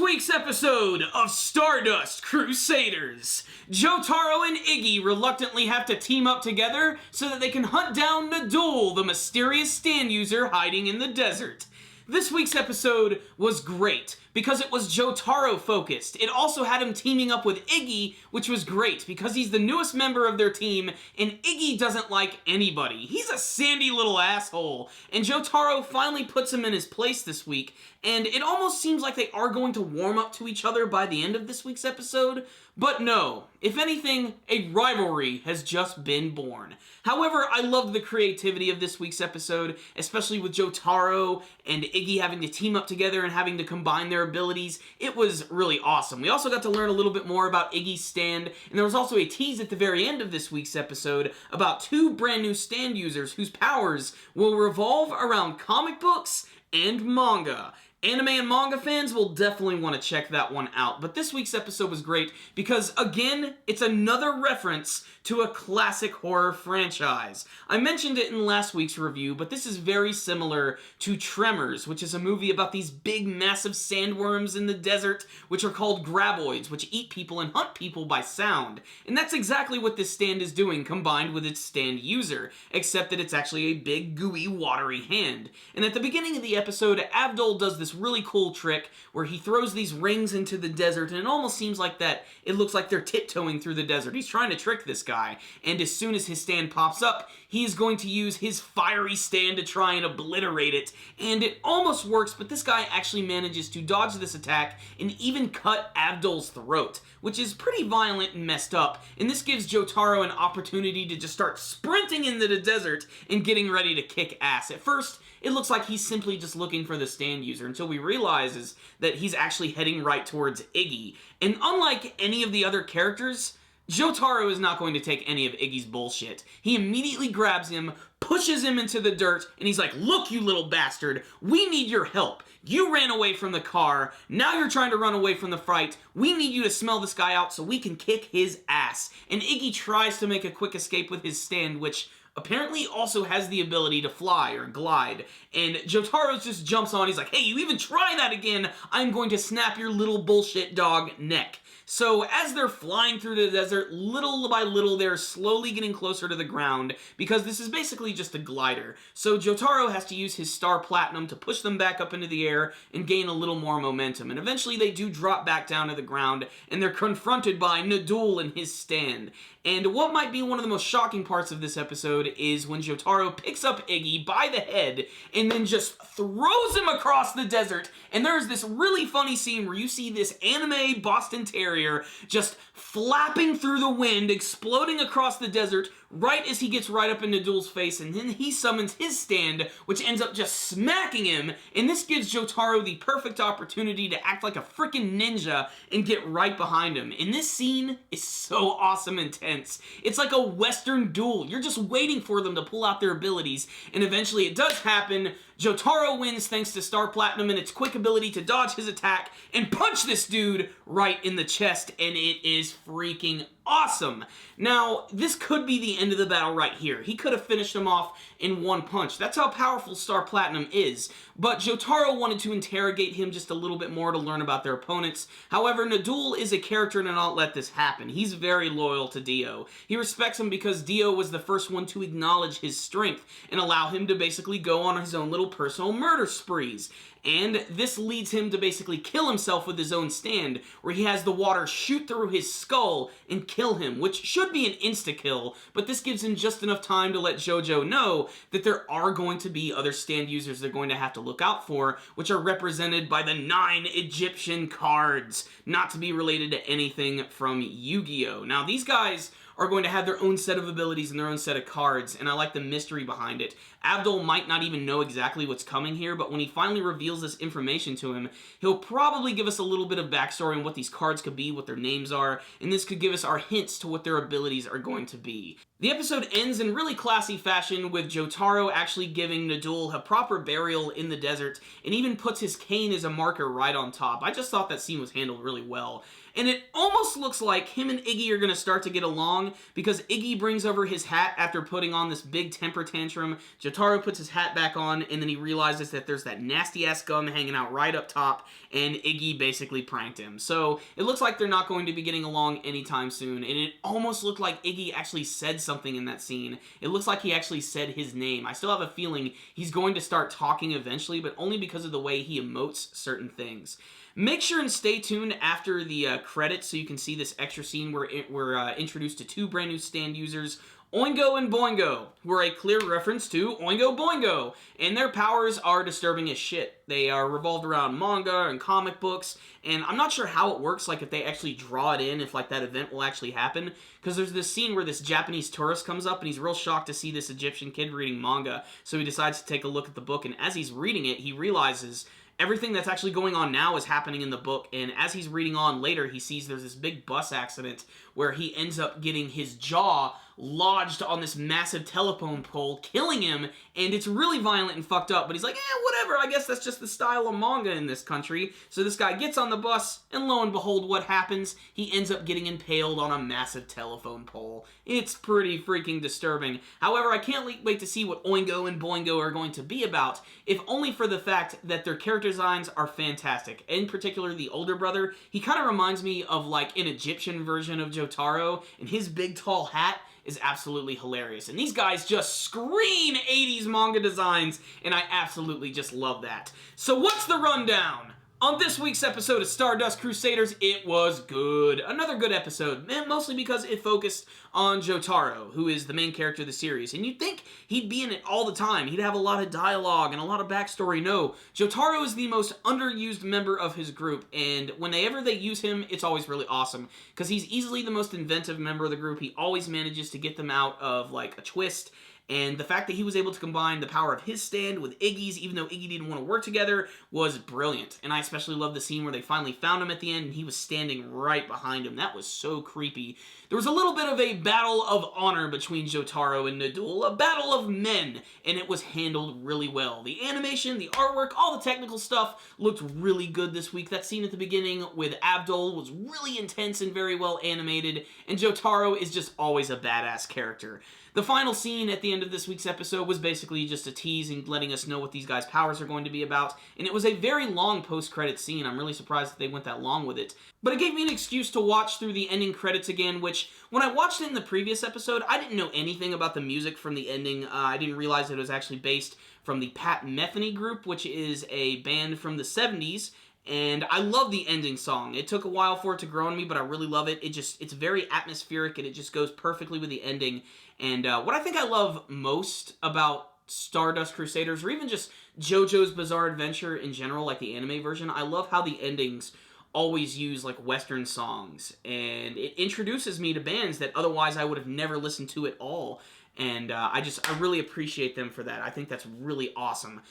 week's episode of Stardust Crusaders. Jotaro and Iggy reluctantly have to team up together so that they can hunt down Nadul, the mysterious stand user hiding in the desert. This week's episode was great because it was Jotaro focused. It also had him teaming up with Iggy, which was great because he's the newest member of their team and Iggy doesn't like anybody. He's a sandy little asshole. And Jotaro finally puts him in his place this week, and it almost seems like they are going to warm up to each other by the end of this week's episode. But no, if anything, a rivalry has just been born. However, I loved the creativity of this week's episode, especially with Jotaro and Iggy having to team up together and having to combine their abilities. It was really awesome. We also got to learn a little bit more about Iggy's stand, and there was also a tease at the very end of this week's episode about two brand new stand users whose powers will revolve around comic books and manga. Anime and manga fans will definitely want to check that one out. But this week's episode was great because, again, it's another reference to a classic horror franchise. I mentioned it in last week's review, but this is very similar to Tremors, which is a movie about these big, massive sandworms in the desert, which are called graboids, which eat people and hunt people by sound. And that's exactly what this stand is doing, combined with its stand user, except that it's actually a big, gooey, watery hand. And at the beginning of the episode, Abdul does this really cool trick where he throws these rings into the desert, and it almost seems like that it looks like they're tiptoeing through the desert. He's trying to trick this guy, and as soon as his stand pops up, he is going to use his fiery stand to try and obliterate it, and it almost works, but this guy actually manages to dodge this attack and even cut Abdul's throat, which is pretty violent and messed up, and this gives Jotaro an opportunity to just start sprinting into the desert and getting ready to kick ass. At first, it looks like he's simply just looking for the stand user until we realizes that he's actually heading right towards Iggy. And unlike any of the other characters, Jotaro is not going to take any of Iggy's bullshit. He immediately grabs him, pushes him into the dirt, and he's like, "Look, you little bastard, we need your help. You ran away from the car, now you're trying to run away from the fight. We need you to smell this guy out so we can kick his ass." And Iggy tries to make a quick escape with his stand, which apparently also has the ability to fly or glide. And Jotaro just jumps on, he's like, "Hey, you even try that again, I'm going to snap your little bullshit dog neck." So as they're flying through the desert, little by little, they're slowly getting closer to the ground, because this is basically just a glider. So Jotaro has to use his Star Platinum to push them back up into the air and gain a little more momentum. And eventually they do drop back down to the ground, and they're confronted by Nadul and his stand. And what might be one of the most shocking parts of this episode is when Jotaro picks up Iggy by the head and then just throws him across the desert. And there's this really funny scene where you see this anime Boston Terrier just flapping through the wind, exploding across the desert right as he gets right up in Nadul's face, and then he summons his stand, which ends up just smacking him, and this gives Jotaro the perfect opportunity to act like a freaking ninja and get right behind him. And this scene is so awesome and tense. It's like a Western duel. You're just waiting for them to pull out their abilities, and eventually it does happen. Jotaro wins thanks to Star Platinum and its quick ability to dodge his attack and punch this dude right in the chest, and it is freaking awesome. Now, this could be the end of the battle right here. He could have finished him off in one punch. That's how powerful Star Platinum is. But Jotaro wanted to interrogate him just a little bit more to learn about their opponents. However, Nadul is a character to not let this happen. He's very loyal to Dio. He respects him because Dio was the first one to acknowledge his strength and allow him to basically go on his own little personal murder sprees. And this leads him to basically kill himself with his own stand, where he has the water shoot through his skull and kill him, which should be an insta-kill, but this gives him just enough time to let JoJo know that there are going to be other stand users they're going to have to look out for, which are represented by the 9 Egyptian cards, not to be related to anything from Yu-Gi-Oh! Now, these guys are going to have their own set of abilities and their own set of cards, and I like the mystery behind it. Abdul might not even know exactly what's coming here, but when he finally reveals this information to him, he'll probably give us a little bit of backstory on what these cards could be, what their names are, and this could give us our hints to what their abilities are going to be. The episode ends in really classy fashion with Jotaro actually giving Nadul a proper burial in the desert, and even puts his cane as a marker right on top. I just thought that scene was handled really well. and it almost looks like him and Iggy are going to start to get along, because Iggy brings over his hat after putting on this big temper tantrum. Jotaro puts his hat back on, and then he realizes that there's that nasty-ass gum hanging out right up top, and Iggy basically pranked him. So it looks like they're not going to be getting along anytime soon, and it almost looked like Iggy actually said something in that scene. It looks like he actually said his name. I still have a feeling he's going to start talking eventually, but only because of the way he emotes certain things. Make sure and stay tuned after the credits so you can see this extra scene where we're introduced to two brand new stand users, Oingo and Boingo, who are a clear reference to Oingo Boingo, and their powers are disturbing as shit. They are revolved around manga and comic books, and I'm not sure how it works, like if they actually draw it in, if like that event will actually happen, because there's this scene where this Japanese tourist comes up and he's real shocked to see this Egyptian kid reading manga, so he decides to take a look at the book, and as he's reading it, he realizes everything that's actually going on now is happening in the book, and as he's reading on later, he sees there's this big bus accident where he ends up getting his jaw lodged on this massive telephone pole, killing him, and it's really violent and fucked up, but he's like, whatever, I guess that's just the style of manga in this country. So this guy gets on the bus, and lo and behold, what happens? He ends up getting impaled on a massive telephone pole. It's pretty freaking disturbing. However, I can't wait to see what Oingo and Boingo are going to be about, if only for the fact that their character designs are fantastic. In particular, the older brother, he kind of reminds me of like an Egyptian version of Jotaro, and his big tall hat is absolutely hilarious. And these guys just scream 80s manga designs, and I absolutely just love that. So what's the rundown? On this week's episode of Stardust Crusaders, it was good. Another good episode, mostly because it focused on Jotaro, who is the main character of the series. And you'd think he'd be in it all the time. He'd have a lot of dialogue and a lot of backstory. No, Jotaro is the most underused member of his group, and whenever they use him, it's always really awesome, because he's easily the most inventive member of the group. He always manages to get them out of, like, a twist. And the fact that he was able to combine the power of his stand with Iggy's, even though Iggy didn't want to work together, was brilliant. And I especially love the scene where they finally found him at the end, and he was standing right behind him. That was so creepy. There was a little bit of a battle of honor between Jotaro and Nadul, a battle of men, and it was handled really well. The animation, the artwork, all the technical stuff looked really good this week. That scene at the beginning with Abdul was really intense and very well animated, and Jotaro is just always a badass character. The final scene at the end of this week's episode was basically just a tease and letting us know what these guys' powers are going to be about, and it was a very long post-credit scene. I'm really surprised that they went that long with it. But it gave me an excuse to watch through the ending credits again, which, when I watched it in the previous episode, I didn't know anything about the music from the ending. I didn't realize that it was actually based from the Pat Metheny group, which is a band from the 70s, and I love the ending song. It took a while for it to grow on me, but I really love it. It's very atmospheric, and it just goes perfectly with the ending. And what I think I love most about Stardust Crusaders, or even just JoJo's Bizarre Adventure in general, like the anime version, I love how the endings always use like Western songs, and it introduces me to bands that otherwise I would have never listened to at all. And I really appreciate them for that. I think that's really awesome.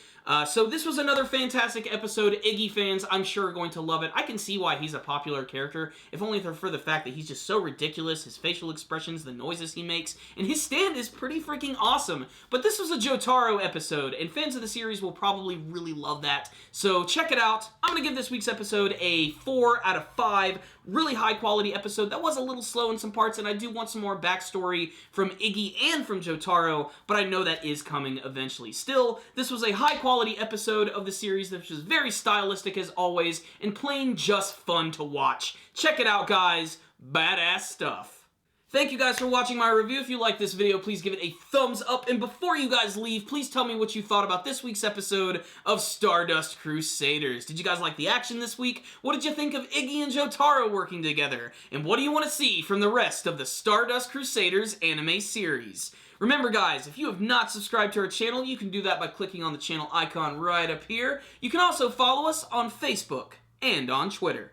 So this was another fantastic episode. Iggy fans, I'm sure, are going to love it. I can see why he's a popular character, if only for the fact that he's just so ridiculous, his facial expressions, the noises he makes, and his stand is pretty freaking awesome. But this was a Jotaro episode, and fans of the series will probably really love that. So check it out. I'm going to give this week's episode a 4 out of 5. Really high quality episode. That was a little slow in some parts, and I do want some more backstory from Iggy and from Jotaro, but I know that is coming eventually. Still, this was a high quality episode of the series that was very stylistic as always, and plain just fun to watch. Check it out, guys. Badass stuff. Thank you guys for watching my review. If you like this video, please give it a thumbs up. And before you guys leave, please tell me what you thought about this week's episode of Stardust Crusaders. Did you guys like the action this week? What did you think of Iggy and Jotaro working together? And what do you want to see from the rest of the Stardust Crusaders anime series? Remember guys, if you have not subscribed to our channel, you can do that by clicking on the channel icon right up here. You can also follow us on Facebook and on Twitter.